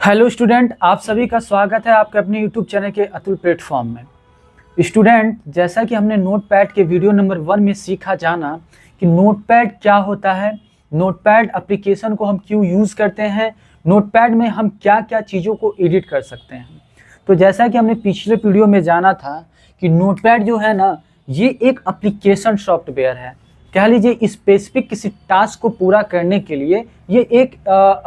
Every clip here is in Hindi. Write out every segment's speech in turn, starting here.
हेलो स्टूडेंट, आप सभी का स्वागत है आपके अपने यूट्यूब चैनल के अतुल प्लेटफॉर्म में। स्टूडेंट, जैसा कि हमने नोटपैड के वीडियो नंबर 1 में सीखा जाना कि नोटपैड क्या होता है, नोटपैड एप्लीकेशन को हम क्यों यूज़ करते हैं, नोटपैड में हम क्या क्या चीज़ों को एडिट कर सकते हैं। तो जैसा कि हमने पिछले वीडियो में जाना था कि नोटपैड जो है ना, ये एक एप्लीकेशन सॉफ्टवेयर है। कह लीजिए स्पेसिफिक किसी टास्क को पूरा करने के लिए ये एक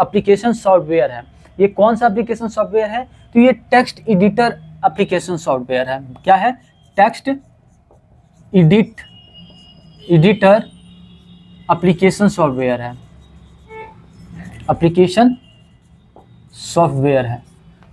एप्लीकेशन सॉफ्टवेयर है। ये कौन सा एप्लीकेशन सॉफ्टवेयर है? तो ये टेक्स्ट एडिटर एप्लीकेशन सॉफ्टवेयर है। क्या है? टेक्स्ट एडिटर एप्लीकेशन सॉफ्टवेयर है। एप्लीकेशन सॉफ्टवेयर है,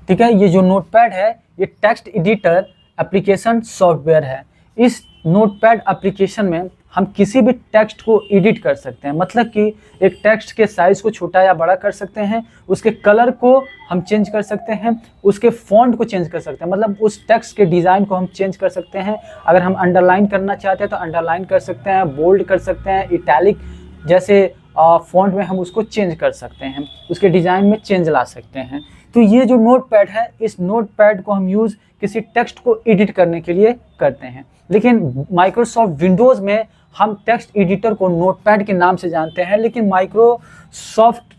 ठीक है। ये जो नोटपैड है ये टेक्स्ट एडिटर एप्लीकेशन सॉफ्टवेयर है। इस नोटपैड एप्लीकेशन में हम किसी भी टेक्स्ट को एडिट कर सकते हैं, मतलब कि एक टेक्स्ट के साइज़ को छोटा या बड़ा कर सकते हैं, उसके कलर को हम चेंज कर सकते हैं, उसके फॉन्ट को चेंज कर सकते हैं, मतलब उस टेक्स्ट के डिज़ाइन को हम चेंज कर सकते हैं। अगर हम अंडरलाइन करना चाहते हैं तो अंडरलाइन कर सकते हैं, बोल्ड कर सकते हैं, इटैलिक जैसे फॉन्ट में हम उसको चेंज कर सकते हैं, उसके डिज़ाइन में चेंज ला सकते हैं। तो ये जो नोटपैड है, इस नोटपैड को हम यूज़ किसी टेक्स्ट को एडिट करने के लिए करते हैं। लेकिन माइक्रोसॉफ्ट विंडोज़ में हम टेक्स्ट एडिटर को नोटपैड के नाम से जानते हैं, लेकिन माइक्रोसॉफ्ट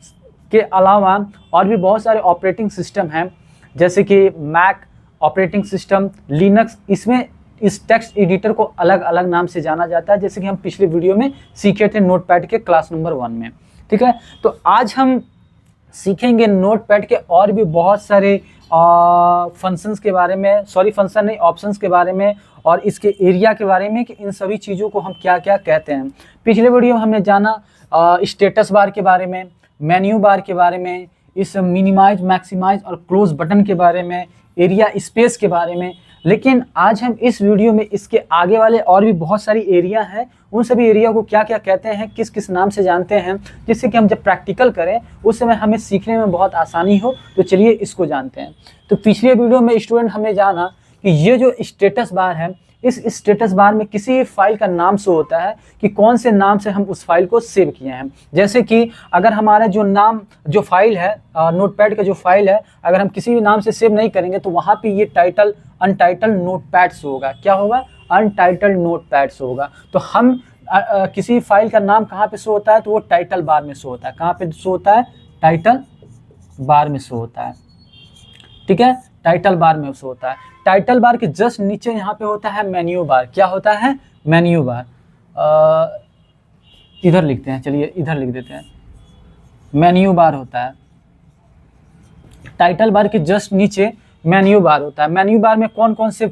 के अलावा और भी बहुत सारे ऑपरेटिंग सिस्टम हैं, जैसे कि मैक ऑपरेटिंग सिस्टम, लिनक्स, इसमें इस टेक्स्ट एडिटर को अलग अलग नाम से जाना जाता है, जैसे कि हम पिछले वीडियो में सीखे थे नोटपैड के क्लास नंबर 1 में, ठीक है। तो आज हम सीखेंगे नोटपैड के और भी बहुत सारे फंक्शंस के बारे में, फंक्शन नहीं, ऑप्शंस के बारे में, और इसके एरिया के बारे में कि इन सभी चीज़ों को हम क्या क्या कहते हैं। पिछले वीडियो में हमने जाना स्टेटस बार के बारे में, मेन्यू बार के बारे में, इस मिनिमाइज, मैक्सिमाइज और क्लोज बटन के बारे में, एरिया स्पेस के बारे में। लेकिन आज हम इस वीडियो में इसके आगे वाले और भी बहुत सारी एरिया हैं, उन सभी एरिया को क्या क्या कहते हैं, किस किस नाम से जानते हैं, जिससे कि हम जब प्रैक्टिकल करें उस समय हमें सीखने में बहुत आसानी हो। तो चलिए इसको जानते हैं। तो पिछले वीडियो में स्टूडेंट हमने जाना कि ये जो स्टेटस बार है, इस स्टेटस बार में किसी फाइल का नाम शो होता है कि कौन से नाम से हम उस फाइल को सेव किए हैं। जैसे कि अगर हमारा जो फाइल है, नोटपैड का जो फाइल है, अगर हम किसी भी नाम से सेव नहीं करेंगे तो वहाँ पे ये टाइटल अनटाइटल्ड नोटपैड शो होगा। क्या होगा? अनटाइटल्ड नोटपैड शो होगा। तो हम किसी फाइल का नाम कहाँ पे शो होता है? तो वो टाइटल बार में शो होता है। कहाँ पे शो होता है? टाइटल बार में शो होता है, ठीक है। टाइटल बार में शो होता है। टाइटल बार के जस्ट नीचे यहाँ पे होता है मेन्यू बार। क्या होता है? Menu bar. इधर लिखते हैं, चलिए इधर लिख देते हैं, मेन्यू बार होता है। टाइटल बार के जस्ट नीचे मेन्यू बार होता है। मेन्यू बार में कौन कौन से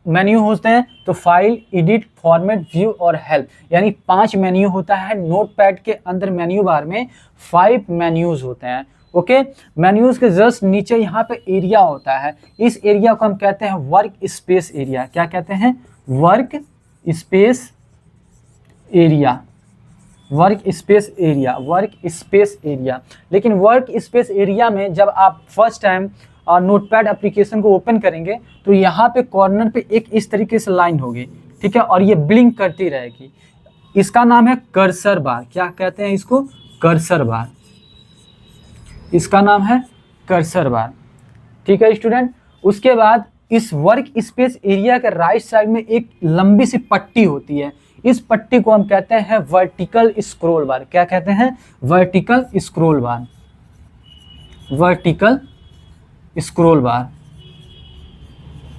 मेन्यू होते हैं? तो फाइल, एडिट, फॉर्मेट, व्यू और हेल्प, यानी 5 मेन्यू होता है। नोटपैड के अंदर मेन्यू बार में 5 मेन्यूज होते हैं, ओके। मेन्यूज के जस्ट नीचे यहाँ पे एरिया होता है। इस एरिया को हम कहते हैं वर्क स्पेस एरिया। क्या कहते हैं? Work space area. Work space area, work space area. लेकिन वर्क स्पेस एरिया में जब आप फर्स्ट टाइम नोटपैड एप्लीकेशन को ओपन करेंगे तो यहाँ पे कॉर्नर पे एक इस तरीके से लाइन होगी, ठीक है, और ये ब्लिंक करती रहेगी। इसका नाम है कर्सर बार। क्या कहते हैं इसको? कर्सर बार। इसका नाम है कर्सर बार, ठीक है स्टूडेंट। उसके बाद इस वर्क स्पेस एरिया के राइट साइड में एक लंबी सी पट्टी होती है। इस पट्टी को हम कहते हैं वर्टिकल स्क्रॉल बार। क्या कहते हैं? वर्टिकल स्क्रॉल बार। वर्टिकल स्क्रॉल बार,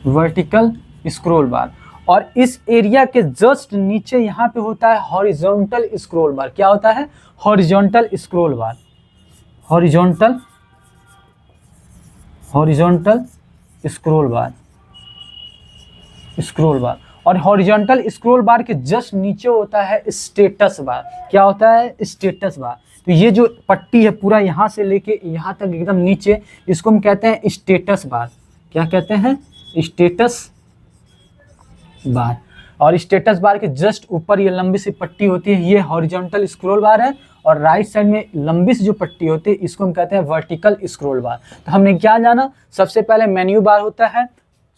वर्टिकल स्क्रॉल बार। और इस एरिया के जस्ट नीचे यहाँ पे होता है हॉरिजॉन्टल स्क्रॉल बार। क्या होता है? हॉरिजॉन्टल स्क्रॉल बार। हॉरिजॉन्टल स्क्रॉल बार, स्क्रॉल बार। और हॉरिजॉन्टल स्क्रॉल बार के जस्ट नीचे होता है स्टेटस बार। क्या होता है? Status bar. तो ये जो पट्टी है पूरा यहाँ से लेके यहाँ तक एकदम नीचे, इसको हम कहते हैं स्टेटस बार। क्या कहते हैं? Status bar. और स्टेटस बार के जस्ट ऊपर ये लंबी सी पट्टी होती है, ये हॉरिजॉन्टल स्क्रॉल बार है। और राइट साइड में लंबी सी जो पट्टी होती है इसको हम कहते हैं वर्टिकल स्क्रॉल बार। तो हमने क्या जाना? सबसे पहले मेन्यू बार होता है,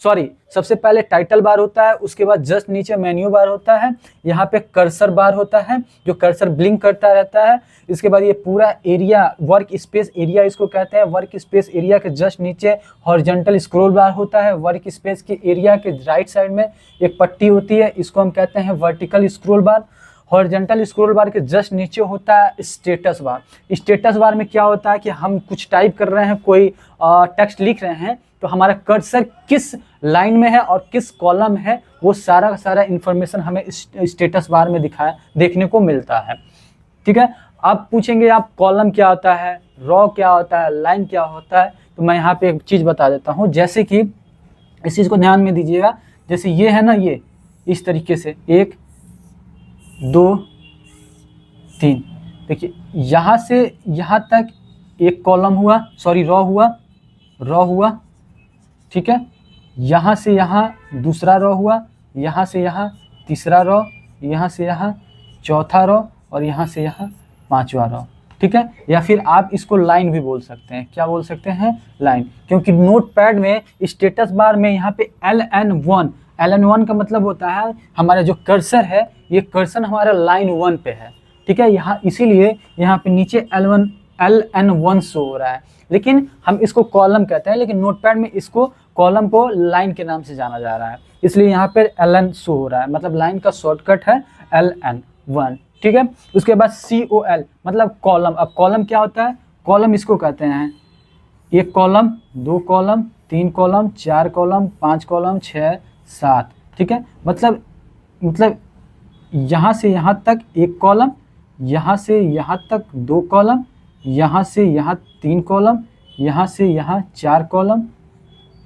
सॉरी, सबसे पहले टाइटल बार होता है, उसके बाद जस्ट नीचे मेन्यू बार होता है, यहाँ पे कर्सर बार होता है जो कर्सर ब्लिंक करता रहता है। इसके बाद ये पूरा एरिया, वर्क स्पेस एरिया इसको कहते हैं। वर्क स्पेस एरिया के जस्ट नीचे हॉरिजॉन्टल स्क्रॉल बार होता है। वर्क स्पेस के एरिया के राइट साइड में एक पट्टी होती है, इसको हम कहते हैं वर्टिकल स्क्रॉल बार। हॉरिजॉन्टल स्क्रॉल बार के जस्ट नीचे होता है स्टेटस बार। स्टेटस बार में क्या होता है कि हम कुछ टाइप कर रहे हैं, कोई टेक्स्ट लिख रहे हैं, तो हमारा कर्सर किस लाइन में है और किस कॉलम है, वो सारा का सारा इन्फॉर्मेशन हमें स्टेटस बार में देखने को मिलता है। ठीक है, आप पूछेंगे आप कॉलम क्या होता है, रॉ क्या होता है, लाइन क्या होता है, तो मैं यहाँ पे एक चीज़ बता देता हूँ। जैसे कि इस चीज़ को ध्यान में दीजिएगा, जैसे ये है ना, ये इस तरीके से 1 2 3, देखिए यहाँ से यहाँ तक एक कॉलम हुआ, सॉरी रॉ हुआ, ठीक है। यहाँ से यहाँ दूसरा रॉ हुआ, यहाँ से यहाँ तीसरा रॉ, यहाँ से यहाँ चौथा रॉ और यहाँ से यहाँ पांचवा रॉ, ठीक है। या फिर आप इसको लाइन भी बोल सकते हैं। क्या बोल सकते हैं? लाइन, क्योंकि नोटपैड में स्टेटस बार में यहाँ पे LN1 का मतलब होता है हमारा जो कर्सर है, ये कर्सर हमारा लाइन 1 पे है, ठीक है। यहाँ इसीलिए यहाँ पे नीचे LN1 शो हो रहा है, लेकिन हम इसको कॉलम कहते हैं, लेकिन नोटपैड में इसको कॉलम को लाइन के नाम से जाना जा रहा है, इसलिए यहाँ पे LN शो हो रहा है, मतलब लाइन का शॉर्टकट है LN1, ठीक है। उसके बाद COL मतलब कॉलम। अब कॉलम क्या होता है? कॉलम इसको कहते हैं 1 column, 2 column, 3 column, 4 column, 5 column, 6 7, ठीक है। मतलब यहाँ से यहाँ तक 1 कॉलम, यहाँ से यहाँ तक 2 कॉलम, यहाँ से यहाँ 3 कॉलम, यहाँ से यहाँ 4 कॉलम,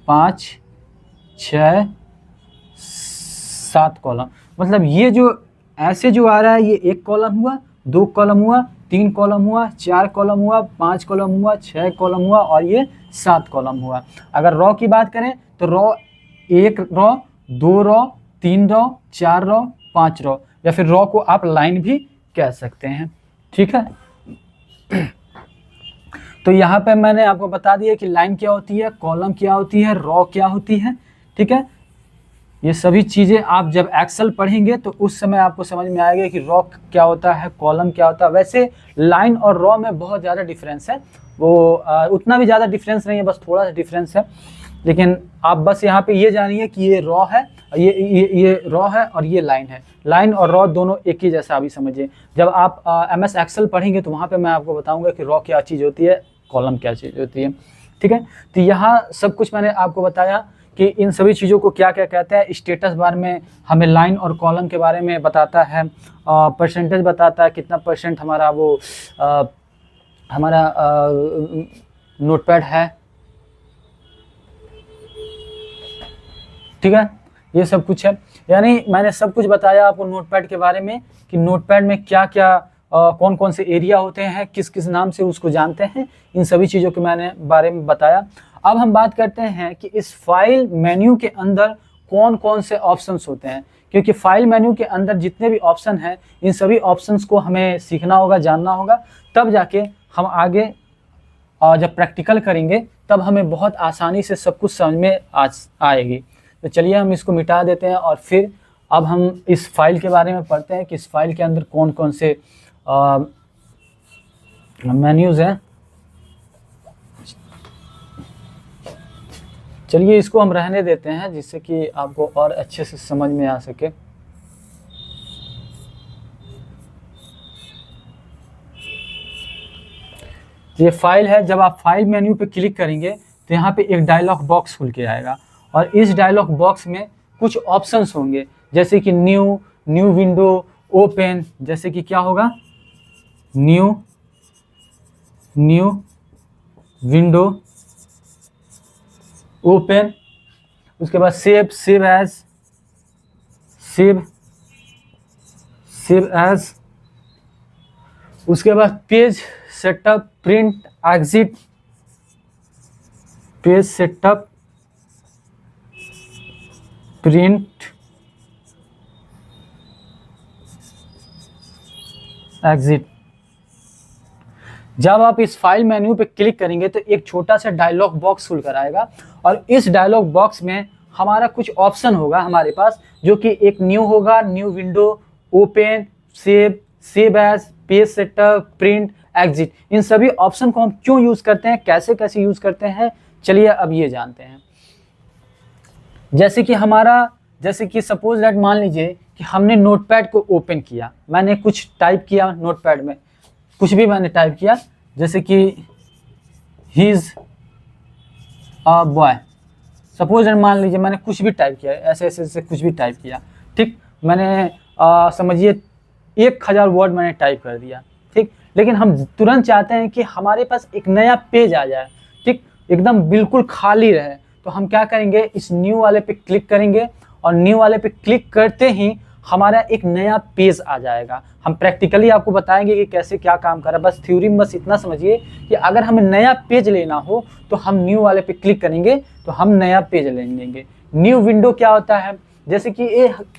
5 6 7 कॉलम। मतलब ये जो ऐसे जो आ रहा है, ये 1 कॉलम हुआ, 2 कॉलम हुआ, 3 कॉलम हुआ, 4 कॉलम हुआ, 5 कॉलम हुआ, 6 कॉलम हुआ और ये 7 कॉलम हुआ। अगर रॉ की बात करें तो raw 1 raw, 2 raw, 3 raw, 4 raw, 5 raw, या फिर रॉ को आप लाइन भी कह सकते हैं, ठीक है। तो यहाँ पे मैंने आपको बता दिया कि लाइन क्या होती है, कॉलम क्या होती है, रॉ क्या होती है, ठीक है। ये सभी चीज़ें आप जब एक्सेल पढ़ेंगे तो उस समय आपको समझ में आएगा कि रॉ क्या होता है, कॉलम क्या होता है। वैसे लाइन और रॉ में बहुत ज़्यादा डिफरेंस है, वो उतना भी ज़्यादा डिफरेंस नहीं है, बस थोड़ा सा डिफरेंस है। लेकिन आप बस यहाँ पे ये जानिए कि ये रॉ है, ये रॉ है और ये लाइन है। लाइन और रॉ दोनों एक ही जैसा अभी समझिए। जब आप MS एक्सेल पढ़ेंगे तो वहाँ पे मैं आपको बताऊँगा कि रॉ क्या चीज़ होती है, कॉलम क्या चीज़ होती है, ठीक है। तो यहाँ सब कुछ मैंने आपको बताया कि इन सभी चीज़ों को क्या क्या कहते हैं। स्टेटस बार में हमें लाइन और कॉलम के बारे में बताता है, परसेंटेज बताता है, कितना % हमारा वो हमारा नोटपैड है, ठीक है। ये सब कुछ है, यानी मैंने सब कुछ बताया आपको नोटपैड के बारे में कि नोटपैड में क्या क्या कौन कौन से एरिया होते हैं, किस किस नाम से उसको जानते हैं, इन सभी चीज़ों के मैंने बारे में बताया। अब हम बात करते हैं कि इस फाइल मेन्यू के अंदर कौन कौन से ऑप्शंस होते हैं, क्योंकि फाइल मेन्यू के अंदर जितने भी ऑप्शन हैं, इन सभी ऑप्शंस को हमें सीखना होगा, जानना होगा, तब जाके हम आगे जब प्रैक्टिकल करेंगे तब हमें बहुत आसानी से सब कुछ समझ में आएगी। तो चलिए हम इसको मिटा देते हैं और फिर अब हम इस फाइल के बारे में पढ़ते हैं कि इस फाइल के अंदर कौन कौन से मेन्यूज़ हैं। चलिए इसको हम रहने देते हैं जिससे कि आपको और अच्छे से समझ में आ सके। ये फाइल है, जब आप फाइल मेन्यू पे क्लिक करेंगे तो यहाँ पे एक डायलॉग बॉक्स खुल के आएगा और इस डायलॉग बॉक्स में कुछ ऑप्शंस होंगे, जैसे कि न्यू विंडो, ओपन, जैसे कि क्या होगा, न्यू विंडो, ओपन, उसके बाद सेव एज, उसके बाद page setup, print, exit, page setup, print, exit. जब आप इस फाइल मेन्यू पे क्लिक करेंगे तो एक छोटा सा डायलॉग बॉक्स खुल कर आएगा और इस डायलॉग बॉक्स में हमारा कुछ ऑप्शन होगा हमारे पास, जो कि एक न्यू होगा, new window, open, save, save as, page setup, print, exit. इन सभी ऑप्शन को हम क्यों यूज करते हैं, कैसे कैसे यूज करते हैं, चलिए अब ये जानते हैं। जैसे कि सपोज दैट मान लीजिए कि हमने नोटपैड को ओपन किया, मैंने कुछ टाइप किया नोटपैड में, कुछ भी मैंने टाइप किया, जैसे कि he is a boy, suppose that मान लीजिए मैंने कुछ भी टाइप किया, ऐसे कुछ भी टाइप किया, ठीक, मैंने समझिए 1000 वर्ड मैंने टाइप कर दिया, ठीक, लेकिन हम तुरंत चाहते हैं कि हमारे पास एक नया पेज आ जाए, ठीक, एकदम बिल्कुल खाली रहे। तो हम क्या करेंगे, इस न्यू वाले पे क्लिक करेंगे और न्यू वाले पे क्लिक करते ही हमारा एक नया पेज आ जाएगा। हम प्रैक्टिकली आपको बताएंगे कि कैसे क्या काम कर रहा है, बस थ्योरी में बस इतना समझिए कि अगर हमें नया पेज लेना हो तो हम न्यू वाले पे क्लिक करेंगे तो हम नया पेज ले लेंगे। न्यू विंडो क्या होता है, जैसे कि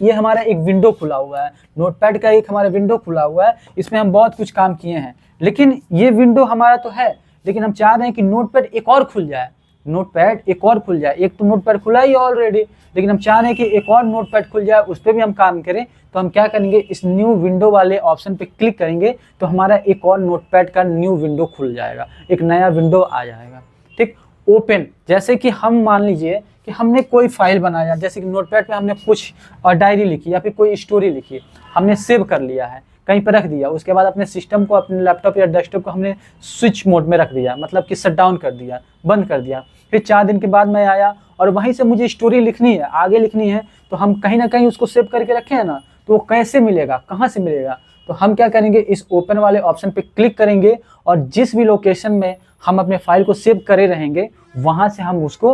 ये हमारा एक विंडो खुला हुआ है, नोटपैड का एक हमारा विंडो खुला हुआ है, इसमें हम बहुत कुछ काम किए हैं, लेकिन ये विंडो हमारा तो है, लेकिन हम चाह रहे हैं कि नोटपैड एक और खुल जाए, नोटपैड एक और खुल जाए। एक तो नोटपैड खुला ही ऑलरेडी, लेकिन हम चाह रहे हैं कि एक और नोटपैड खुल जाए, उस पर भी हम काम करें। तो हम क्या करेंगे, इस न्यू विंडो वाले ऑप्शन पे क्लिक करेंगे तो हमारा एक और नोटपैड का न्यू विंडो खुल जाएगा, एक नया विंडो आ जाएगा, ठीक। ओपन, जैसे कि हम मान लीजिए कि हमने कोई फाइल बनाया, जैसे कि नोटपैड पे हमने कुछ डायरी लिखी या फिर कोई स्टोरी लिखी, हमने सेव कर लिया है, कहीं पर रख दिया, उसके बाद अपने सिस्टम को, अपने लैपटॉप या डेस्कटॉप को हमने स्विच मोड में रख दिया, मतलब कि शट डाउन कर दिया, बंद कर दिया। फिर 4 दिन के बाद मैं आया और वहीं से मुझे स्टोरी लिखनी है, आगे लिखनी है, तो हम कहीं ना कहीं उसको सेव करके रखे हैं ना, तो वो कैसे मिलेगा, कहाँ से मिलेगा। तो हम क्या करेंगे, इस ओपन वाले ऑप्शन पे क्लिक करेंगे और जिस भी लोकेशन में हम अपने फाइल को सेव करे रहेंगे वहाँ से हम उसको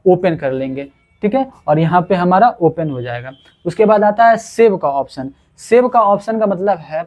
ओपन कर लेंगे, ठीक है, और यहाँ पे हमारा ओपन हो जाएगा। उसके बाद आता है सेव का ऑप्शन। सेव का ऑप्शन का मतलब है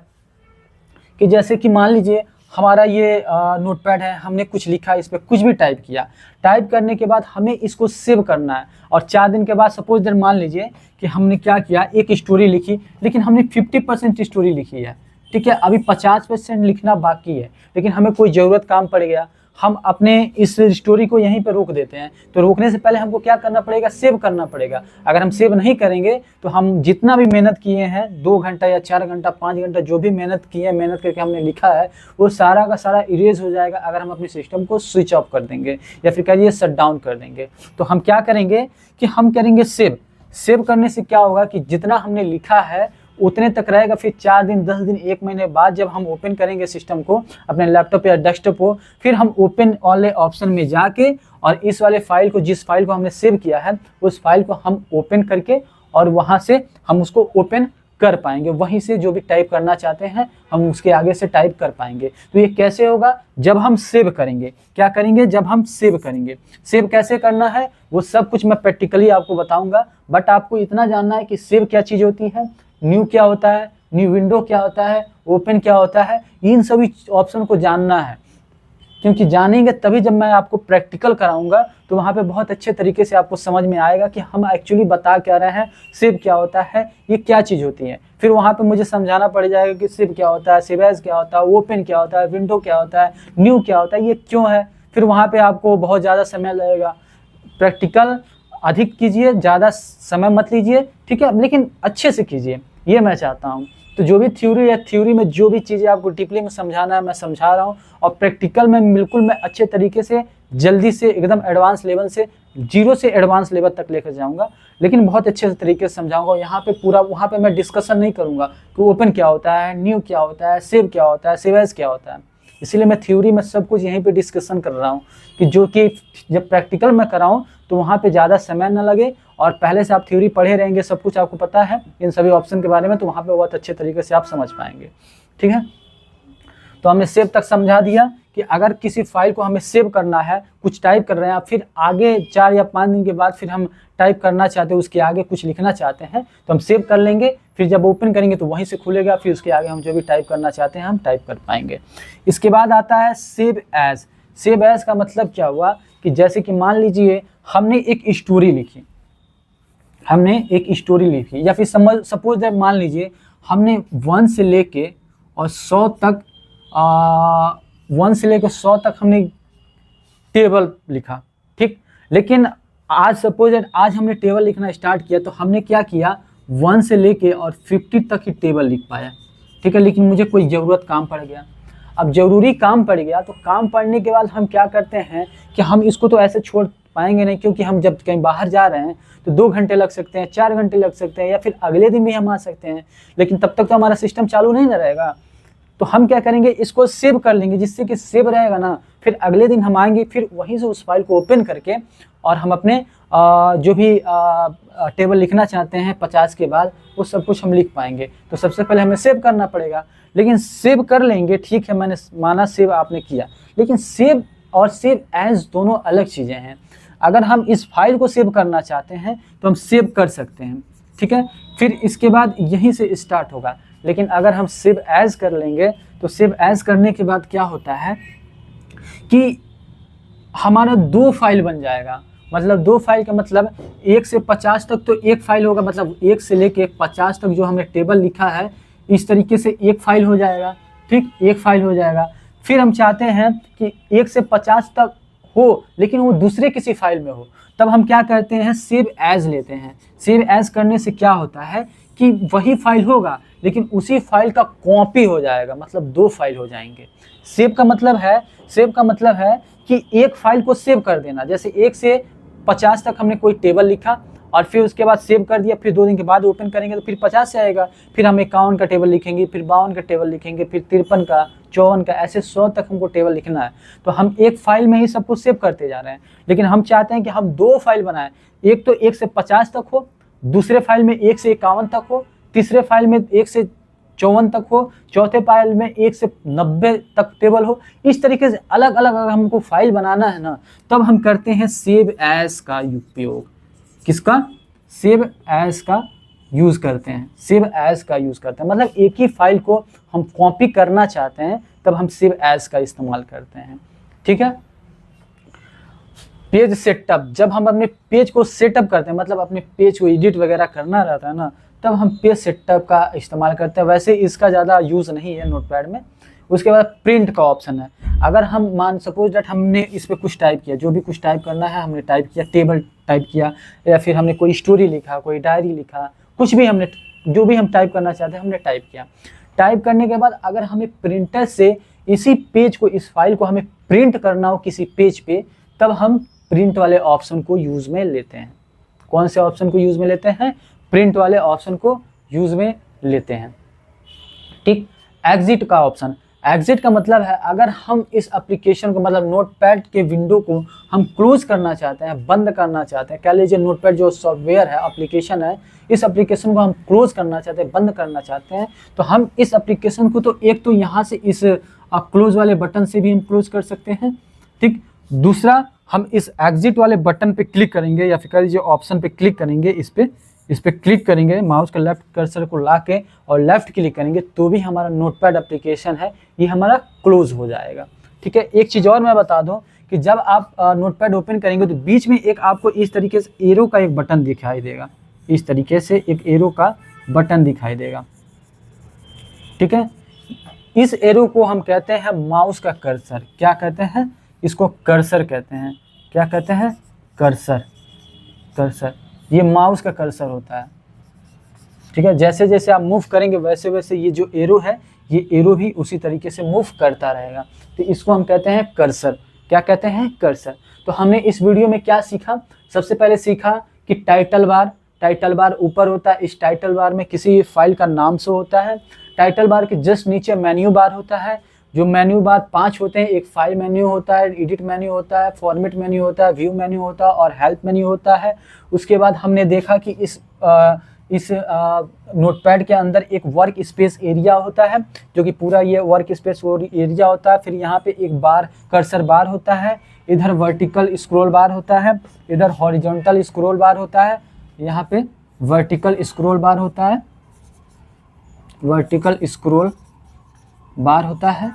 कि जैसे कि मान लीजिए हमारा ये नोटपैड है, हमने कुछ लिखा, इस पर कुछ भी टाइप किया, टाइप करने के बाद हमें इसको सेव करना है और 4 दिन के बाद सपोज दैट मान लीजिए कि हमने क्या किया, एक स्टोरी लिखी, लेकिन हमने 50% स्टोरी लिखी है, ठीक है, अभी 50% लिखना बाकी है, लेकिन हमें कोई ज़रूरत काम पड़ गया, हम अपने इस स्टोरी को यहीं पर रोक देते हैं। तो रोकने से पहले हमको क्या करना पड़ेगा, सेव करना पड़ेगा। अगर हम सेव नहीं करेंगे तो हम जितना भी मेहनत किए हैं, 2 घंटा या 4 घंटा 5 घंटा जो भी मेहनत किए हैं, मेहनत करके हमने लिखा है, वो सारा का सारा इरेज हो जाएगा अगर हम अपने सिस्टम को स्विच ऑफ कर देंगे या फिर कहिए शट डाउन कर देंगे। तो हम क्या करेंगे कि हम करेंगे सेव। सेव करने से क्या होगा कि जितना हमने लिखा है उतने तक रहेगा। फिर 4 दिन 10 दिन 1 महीने बाद जब हम ओपन करेंगे सिस्टम को, अपने लैपटॉप या डेस्कटॉप को, फिर हम ओपन वाले ऑप्शन में जाके और इस वाले फाइल को, जिस फाइल को हमने सेव किया है, उस फाइल को हम ओपन करके और वहाँ से हम उसको ओपन कर पाएंगे। वहीं से जो भी टाइप करना चाहते हैं हम उसके आगे से टाइप कर पाएंगे। तो ये कैसे होगा, जब हम सेव करेंगे। क्या करेंगे, जब हम सेव करेंगे। सेव कैसे करना है वो सब कुछ मैं प्रैक्टिकली आपको बताऊंगा, बट आपको इतना जानना है कि सेव क्या चीज़ होती है, न्यू क्या होता है, न्यू विंडो क्या होता है, ओपन क्या होता है, इन सभी ऑप्शन को जानना है। क्योंकि जानेंगे तभी जब मैं आपको प्रैक्टिकल कराऊंगा तो वहाँ पे बहुत अच्छे तरीके से आपको समझ में आएगा कि हम एक्चुअली बता क्या रहे हैं, सेव क्या होता है, ये क्या चीज़ होती है। फिर वहाँ पे मुझे समझाना पड़ जाएगा कि सेव क्या होता है, सेव एज क्या होता है, ओपन क्या होता है, विंडो क्या होता है, न्यू क्या होता है, ये क्यों है। फिर वहाँ पर आपको बहुत ज़्यादा समय लगेगा। प्रैक्टिकल अधिक कीजिए, ज़्यादा समय मत लीजिए, ठीक है, लेकिन अच्छे से कीजिए, ये मैं चाहता हूँ। तो जो भी थ्योरी है, थ्योरी में जो भी चीज़ें आपको डीपली में समझाना है मैं समझा रहा हूँ, और प्रैक्टिकल में बिल्कुल मैं अच्छे तरीके से जल्दी से एकदम एडवांस लेवल से, 0 से एडवांस लेवल तक लेकर जाऊँगा, लेकिन बहुत अच्छे तरीके से समझाऊँगा। यहाँ पे पूरा, वहाँ पे मैं डिस्कशन नहीं करूँगा कि ओपन क्या होता है, न्यू क्या होता है, सेव क्या होता है, सेव एज क्या होता है। इसीलिए मैं थ्योरी में सब कुछ यहीं पे डिस्कशन कर रहा हूँ कि जो कि जब प्रैक्टिकल में कराऊँ तो वहाँ पे ज़्यादा समय ना लगे, और पहले से आप थ्योरी पढ़े रहेंगे, सब कुछ आपको पता है इन सभी ऑप्शन के बारे में, तो वहाँ पे बहुत अच्छे तरीके से आप समझ पाएंगे, ठीक है। तो हमने सेव तक समझा दिया कि अगर किसी फाइल को हमें सेव करना है, कुछ टाइप कर रहे हैं, फिर आगे 4 या 5 दिन के बाद फिर हम टाइप करना चाहते हैं, उसके आगे कुछ लिखना चाहते हैं, तो हम सेव कर लेंगे। फिर जब ओपन करेंगे तो वहीं से खुलेगा, फिर उसके आगे हम जो भी टाइप करना चाहते हैं हम टाइप कर पाएंगे। इसके बाद आता है सेव एज। सेव एज का मतलब क्या हुआ कि जैसे कि मान लीजिए हमने एक स्टोरी लिखी, या फिर सपोज दैट मान लीजिए हमने 1 से लेके और 100 तक 1 से लेकर 100 तक हमने टेबल लिखा, ठीक, लेकिन आज सपोज आज हमने टेबल लिखना स्टार्ट किया तो हमने क्या किया 1 से लेके और 50 तक ही टेबल लिख पाया, ठीक है। लेकिन मुझे कोई ज़रूरत काम पड़ गया, अब ज़रूरी काम पड़ गया तो काम पड़ने के बाद हम क्या करते हैं कि हम इसको तो ऐसे छोड़ पाएंगे नहीं, क्योंकि हम जब कहीं बाहर जा रहे हैं तो 2 घंटे लग सकते हैं, 4 घंटे लग सकते हैं, या फिर अगले दिन भी हम आ सकते हैं, लेकिन तब तक तो हमारा सिस्टम चालू नहीं ना रहेगा। तो हम क्या करेंगे, इसको सेव कर लेंगे, जिससे कि सेव रहेगा ना, फिर अगले दिन हम आएंगे, फिर वहीं से उस फाइल को ओपन करके और हम अपने जो भी टेबल लिखना चाहते हैं 50 के बाद वो सब कुछ हम लिख पाएंगे। तो सबसे पहले हमें सेव करना पड़ेगा, लेकिन सेव कर लेंगे, ठीक है, मैंने माना सेव आपने किया, लेकिन सेव और सेव एज दोनों अलग चीज़ें हैं। अगर हम इस फाइल को सेव करना चाहते हैं तो हम सेव कर सकते हैं, ठीक है, फिर इसके बाद यहीं से स्टार्ट होगा। लेकिन अगर हम सेव एज कर लेंगे तो सेव एज करने के बाद क्या होता है कि हमारा 2 फाइल बन जाएगा। मतलब 2 फाइल का मतलब 1 से 50 तक तो एक फाइल होगा, मतलब 1 से लेके 50 तक जो हमने टेबल लिखा है इस तरीके से एक फाइल हो जाएगा, ठीक, एक फाइल हो जाएगा। फिर हम चाहते हैं कि 1 से 50 तक हो लेकिन वो दूसरे किसी फाइल में हो, तब हम क्या करते हैं, सेव एज लेते हैं। सेव एज करने से क्या होता है कि वही फाइल होगा लेकिन उसी फाइल का कॉपी हो जाएगा, मतलब 2 फाइल हो जाएंगे। सेव का मतलब है कि एक फाइल को सेव कर देना। जैसे 1 से 50 तक हमने कोई टेबल लिखा और फिर उसके बाद सेव कर दिया, फिर 2 दिन के बाद ओपन करेंगे तो फिर 50 से आएगा, फिर हम 51 का टेबल लिखेंगे, फिर 52 का टेबल लिखेंगे, फिर 53 का, 54 का, ऐसे 100 तक हमको टेबल लिखना है। तो हम एक फाइल में ही सब कुछ सेव करते जा रहे हैं, लेकिन हम चाहते हैं कि हम 2 फाइल बनाएं, एक तो 1 से 50 तक हो, दूसरे फाइल में 1 से 51 तक हो, तीसरे फाइल में 1 से 54 तक हो, चौथे फाइल में 1 से 90 तक टेबल हो। इस तरीके से अलग अलग अगर हमको फाइल बनाना है ना, तब हम करते हैं सेव एज का उपयोग। किसका? सेव एज का यूज़ करते हैं, सेव एज का यूज़ करते हैं। मतलब एक ही फाइल को हम कॉपी करना चाहते हैं तब हम सेव एज का इस्तेमाल करते हैं, ठीक है। पेज सेटअप, जब हम अपने पेज को सेटअप करते हैं, मतलब अपने पेज को एडिट वगैरह करना रहता है ना, तब हम पेज सेटअप का इस्तेमाल करते हैं। वैसे इसका ज़्यादा यूज़ नहीं है नोटपैड में। उसके बाद प्रिंट का ऑप्शन है। अगर हम मान सपोज दैट हमने इस पर कुछ टाइप किया, जो भी कुछ टाइप करना है हमने टाइप किया, टेबल टाइप किया, या फिर हमने कोई स्टोरी लिखा, कोई डायरी लिखा, कुछ भी हमने, जो भी हम टाइप करना चाहते हैं हमने टाइप किया। टाइप करने के बाद अगर हमें प्रिंटर से इसी पेज को, इस फाइल को हमें प्रिंट करना हो किसी पेज पे, तब हम प्रिंट वाले ऑप्शन को यूज़ में लेते हैं। कौन से ऑप्शन को यूज़ में लेते हैं? प्रिंट वाले ऑप्शन को यूज़ में लेते हैं, ठीक। एग्जिट का ऑप्शन, एग्जिट का मतलब है अगर हम इस एप्लीकेशन को, मतलब नोटपैड के विंडो को हम क्लोज करना चाहते हैं, बंद करना चाहते हैं, कह लीजिए नोटपैड जो सॉफ्टवेयर है, एप्लीकेशन है, इस एप्लीकेशन को हम क्लोज करना चाहते हैं, बंद करना चाहते हैं, तो हम इस एप्लीकेशन को तो एक तो यहाँ से इस क्लोज वाले बटन से भी हम क्लोज कर सकते हैं, ठीक। दूसरा, हम इस एग्जिट वाले बटन पे क्लिक करेंगे या फिर कह लीजिए ऑप्शन पे क्लिक करेंगे, इस पे क्लिक करेंगे, माउस का लेफ्ट कर्सर को ला के और लेफ्ट क्लिक करेंगे तो भी हमारा नोटपैड एप्लीकेशन है ये हमारा क्लोज हो जाएगा, ठीक है। एक चीज़ और मैं बता दूं कि जब आप नोटपैड ओपन करेंगे तो बीच में एक आपको इस तरीके से एरो का एक बटन दिखाई देगा, इस तरीके से एक एरो का बटन दिखाई देगा, ठीक है। इस एरो को हम कहते हैं माउस का कर्सर। क्या कहते हैं? इसको कर्सर कहते हैं। क्या कहते हैं? कर्सर। कर्सर, ये माउस का कर्सर होता है, ठीक है। जैसे जैसे आप मूव करेंगे वैसे वैसे ये जो एरो है, ये एरो भी उसी तरीके से मूव करता रहेगा, तो इसको हम कहते हैं कर्सर। क्या कहते हैं? कर्सर। तो हमने इस वीडियो में क्या सीखा? सबसे पहले सीखा कि टाइटल बार ऊपर होता है, इस टाइटल बार में किसी फाइल का नाम शो होता है। टाइटल बार के जस्ट नीचे मेन्यू बार होता है, जो मेन्यू बार 5 होते हैं। एक फाइल मेन्यू होता है, एडिट मेन्यू होता है, फॉर्मेट मेन्यू होता है, व्यू मेन्यू होता है और हेल्प मेन्यू होता है। उसके बाद हमने देखा कि इस नोटपैड के अंदर एक वर्क स्पेस एरिया होता है, जो कि पूरा ये वर्क स्पेस एरिया होता है। फिर यहाँ पे एक बार कर्सर बार होता है, इधर वर्टिकल स्क्रॉल बार होता है, इधर हॉरिजॉन्टल स्क्रॉल बार होता है, यहाँ पे वर्टिकल स्क्रॉल बार होता है, वर्टिकल स्क्रॉल बार होता है,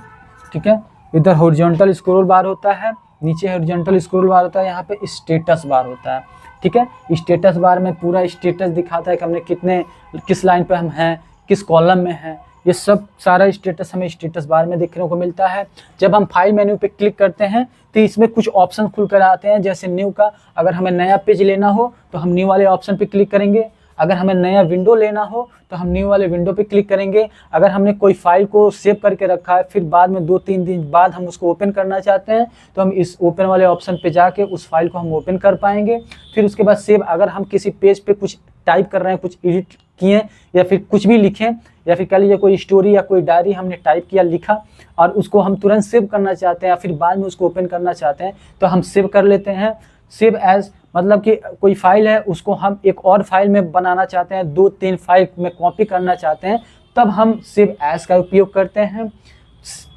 ठीक है। इधर हॉरिजॉन्टल स्क्रॉल बार होता है, नीचे हॉरिजॉन्टल स्क्रॉल बार होता है, यहाँ पे स्टेटस बार होता है, ठीक है। स्टेटस बार में पूरा स्टेटस दिखाता है कि हमने किस लाइन पे हम हैं, किस कॉलम में हैं, ये सब सारा स्टेटस हमें स्टेटस बार में देखने को मिलता है। जब हम फाइल मेन्यू पे क्लिक करते हैं तो इसमें कुछ ऑप्शन खुल कर आते हैं, जैसे न्यू का, अगर हमें नया पेज लेना हो तो हम न्यू वाले ऑप्शन पे क्लिक करेंगे। अगर हमें नया विंडो लेना हो तो हम न्यू वाले विंडो पे क्लिक करेंगे। अगर हमने कोई फाइल को सेव करके रखा है, फिर बाद में 2-3 दिन बाद हम उसको ओपन करना चाहते हैं, तो हम इस ओपन वाले ऑप्शन पे जाके उस फाइल को हम ओपन कर पाएंगे। फिर उसके बाद सेव, अगर हम किसी पेज पे कुछ टाइप कर रहे हैं, कुछ एडिट किए या फिर कुछ भी लिखें, या फिर कह लीजिए कोई स्टोरी या कोई डायरी हमने टाइप किया, लिखा, और उसको हम तुरंत सेव करना चाहते हैं या फिर बाद में उसको ओपन करना चाहते हैं, तो हम सेव कर लेते हैं। सेव एज मतलब कि कोई फाइल है उसको हम एक और फाइल में बनाना चाहते हैं, 2-3 फाइल में कॉपी करना चाहते हैं, तब हम सेव एज का उपयोग करते हैं।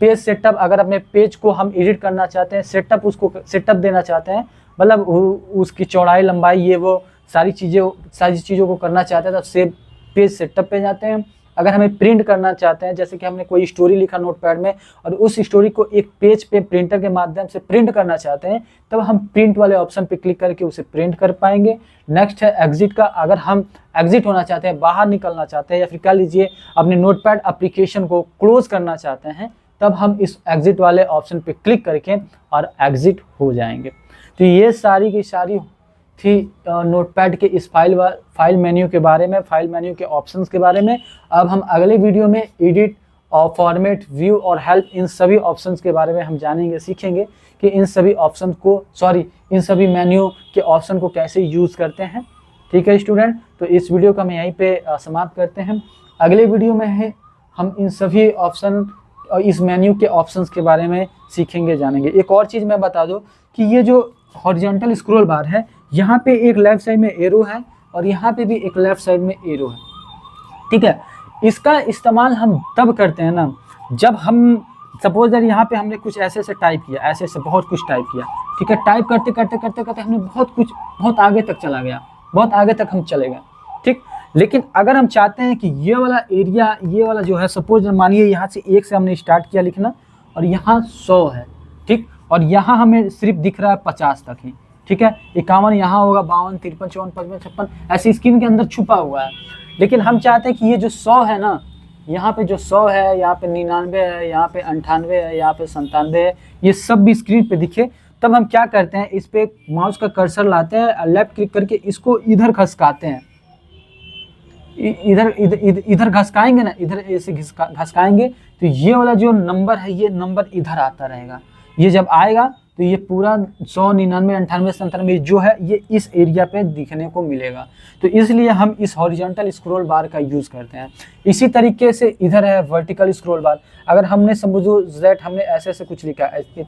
पेज सेटअप, अगर अपने पेज को हम एडिट करना चाहते हैं, सेटअप उसको सेटअप देना चाहते हैं, मतलब उसकी चौड़ाई लंबाई ये वो सारी चीज़ों को करना चाहते हैं, तो सेव पेज सेटअप पे जाते हैं। अगर हमें प्रिंट करना चाहते हैं, जैसे कि हमने कोई स्टोरी लिखा नोटपैड में और उस स्टोरी को एक पेज पे प्रिंटर के माध्यम से प्रिंट करना चाहते हैं, तब हम प्रिंट वाले ऑप्शन पे क्लिक करके उसे प्रिंट कर पाएंगे। नेक्स्ट है एग्जिट का, अगर हम एग्जिट होना चाहते हैं, बाहर निकलना चाहते हैं, या फिर कह लीजिए अपने नोटपैड एप्लीकेशन को क्लोज करना चाहते हैं, तब हम इस एग्जिट वाले ऑप्शन पे क्लिक करके और एग्जिट हो जाएंगे। तो ये सारी की सारी थी नोटपैड के इस फाइल मेन्यू के बारे में, फाइल मेन्यू के ऑप्शंस के बारे में। अब हम अगले वीडियो में एडिट और फॉर्मेट, व्यू और हेल्प, इन सभी ऑप्शंस के बारे में हम जानेंगे, सीखेंगे कि इन सभी मेन्यू के ऑप्शन को कैसे यूज़ करते हैं। ठीक है स्टूडेंट, तो इस वीडियो का हम यहीं पे समाप्त करते हैं। अगले वीडियो में है हम इन सभी ऑप्शन और इस मेन्यू के ऑप्शंस के बारे में सीखेंगे, जानेंगे। एक और चीज़ मैं बता दूं कि ये जो हॉरिजॉन्टल स्क्रॉल बार है, यहाँ पे एक लेफ्ट साइड में एरो है और यहाँ पे भी एक लेफ्ट साइड में एरो है। ठीक है, इसका इस्तेमाल हम तब करते हैं ना, जब हम सपोज दैट यहाँ पे हमने कुछ ऐसे टाइप किया, ऐसे बहुत कुछ टाइप किया। ठीक है, टाइप करते करते हमने बहुत आगे तक चला गया, बहुत आगे तक हम चले गए। ठीक, लेकिन अगर हम चाहते हैं कि ये वाला एरिया, ये वाला जो है, सपोज मानिए यहाँ से 1 से हमने स्टार्ट किया लिखना और यहाँ 100 है। ठीक, और यहाँ हमें सिर्फ दिख रहा है 50 तक ही। ठीक है, 51 यहाँ होगा, 52, 53, 54, 55, 56 ऐसे स्क्रीन के अंदर छुपा हुआ है। लेकिन हम चाहते हैं कि ये जो 100 है ना, यहाँ पे जो 100 है, यहाँ पे 99 है, यहाँ पे 98 है, यहाँ पे 97 है, ये सब भी स्क्रीन पे दिखे, तब हम क्या करते हैं, इस पे माउस का कर्सर लाते हैं, लेफ्ट क्लिक करके इसको इधर खसकाते हैं, इधर घसकाएंगे ना, इधर ऐसे घसकाएंगे, तो ये वाला जो नंबर है, ये नंबर इधर आता रहेगा। ये जब आएगा तो ये पूरा 100, 99, 98, 97 जो है, ये इस एरिया पे दिखने को मिलेगा। तो इसलिए हम इस हॉरिजॉन्टल स्क्रॉल बार का यूज़ करते हैं। इसी तरीके से इधर है वर्टिकल स्क्रॉल बार। अगर हमने समझो दैट हमने ऐसे कुछ लिखा,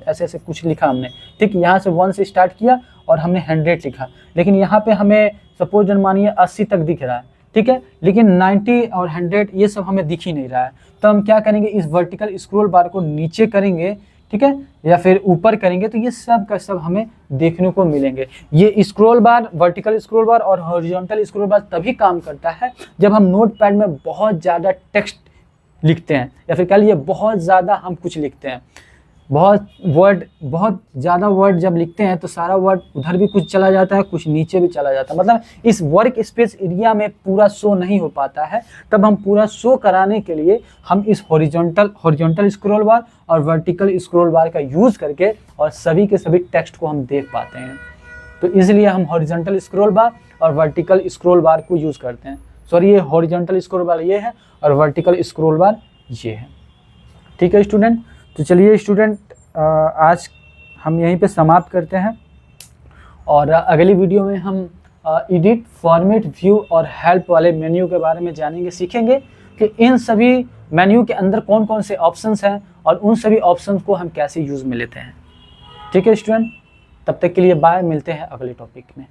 ऐसे कुछ लिखा हमने, ठीक, यहाँ से 1 से स्टार्ट किया और हमने 100 लिखा, लेकिन यहाँ पे हमें सपोज मानिए 80 तक दिख रहा है। ठीक है, लेकिन 90 और 100 ये सब हमें दिख ही नहीं रहा है, तो हम क्या करेंगे, इस वर्टिकल स्क्रॉल बार को नीचे करेंगे, ठीक है, या फिर ऊपर करेंगे, तो ये सब का सब हमें देखने को मिलेंगे। ये स्क्रॉल बार, वर्टिकल स्क्रॉल बार और हॉरिजॉन्टल स्क्रॉल बार तभी काम करता है जब हम नोटपैड में बहुत ज़्यादा टेक्स्ट लिखते हैं, या फिर कह लीजिए बहुत ज़्यादा हम कुछ लिखते हैं, बहुत ज़्यादा वर्ड जब लिखते हैं तो सारा वर्ड उधर भी कुछ चला जाता है, कुछ नीचे भी चला जाता है, मतलब इस वर्क स्पेस एरिया में पूरा शो नहीं हो पाता है। तब हम पूरा शो कराने के लिए हम इस हॉरिजॉन्टल स्क्रॉल बार और वर्टिकल स्क्रॉल बार का यूज़ करके और सभी के सभी टेक्स्ट को हम देख पाते हैं। तो इसलिए हम हॉरिजॉन्टल स्क्रॉल बार और वर्टिकल स्क्रॉल बार को यूज़ करते हैं। सॉरी, ये हॉरिजॉन्टल स्क्रॉल बार ये है और वर्टिकल स्क्रॉल बार ये है। ठीक है स्टूडेंट, तो चलिए स्टूडेंट, आज हम यहीं पे समाप्त करते हैं और अगली वीडियो में हम एडिट, फॉर्मेट, व्यू और हेल्प वाले मेन्यू के बारे में जानेंगे, सीखेंगे कि इन सभी मेन्यू के अंदर कौन कौन से ऑप्शंस हैं और उन सभी ऑप्शंस को हम कैसे यूज़ में लेते हैं। ठीक है स्टूडेंट, तब तक के लिए बाय, मिलते हैं अगले टॉपिक में।